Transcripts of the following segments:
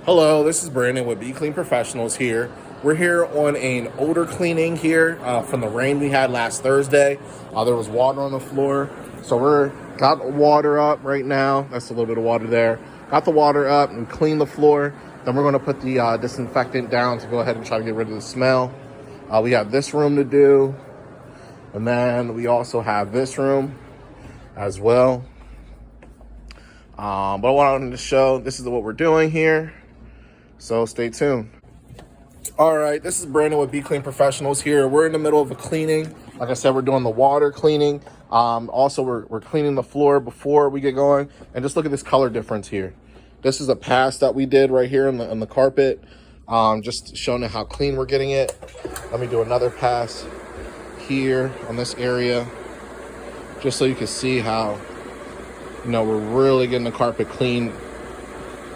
Hello, this is Brandon with Be Clean Professionals here. We're here on an odor cleaning here from the rain we had last Thursday. There was water on the floor, so we're got the water up right now. That's a little bit of water there. Got the water up and clean the floor. Then we're going to put the disinfectant down to go ahead and try to get rid of the smell. We have this room to do, and then we also have this room as well. But I wanted to show this is what we're doing here. So stay tuned. All right, this is Brandon with Be Clean Professionals here. We're in the middle of a cleaning. Like I said, we're doing the water cleaning. Also, we're cleaning the floor before we get going. And just look at this color difference here. This is a pass that we did right here on the carpet. Just showing how clean we're getting it. Let me do another pass here on this area, just so you can see how, we're really getting the carpet clean,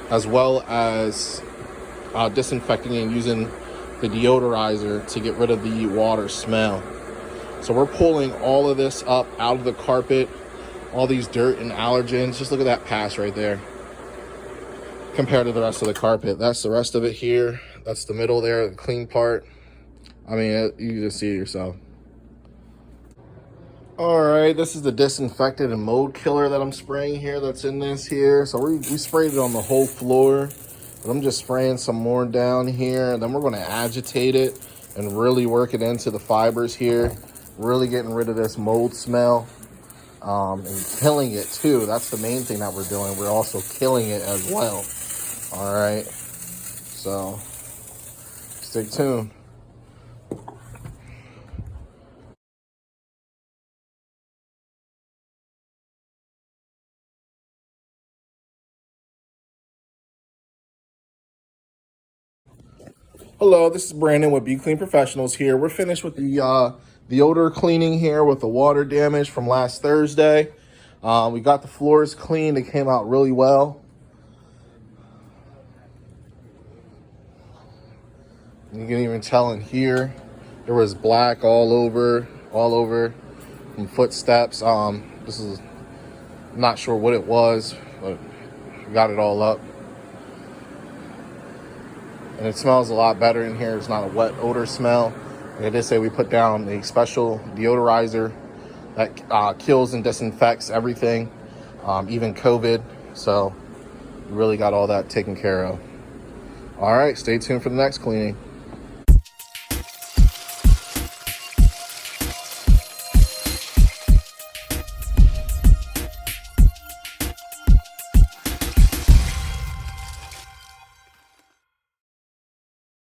as well as disinfecting and using the deodorizer to get rid of the water smell. So we're pulling all of this up out of the carpet, all these dirt and allergens. Just look at that pass right there compared to the rest of the carpet. That's the rest of it here. That's the middle there, the clean part. I mean, you can just see it yourself. All right, this is the disinfectant and mold killer that I'm spraying here that's in this here. So we sprayed it on the whole floor. But I'm just spraying some more down here, and then we're going to agitate it and really work it into the fibers here, really getting rid of this mold smell and killing it too. That's the main thing that we're doing. We're also killing it as well. All right, so stay tuned. Hello, this is Brandon with Be Clean Professionals here. We're finished with the odor cleaning here with the water damage from last Thursday. We got the floors cleaned. They came out really well. You can even tell in here, there was black all over from footsteps. This is, I'm not sure what it was, but we got it all up. And it smells a lot better in here. It's not a wet odor smell. Like I did say, we put down a special deodorizer that kills and disinfects everything, even COVID. So we really got all that taken care of. All right, stay tuned for the next cleaning.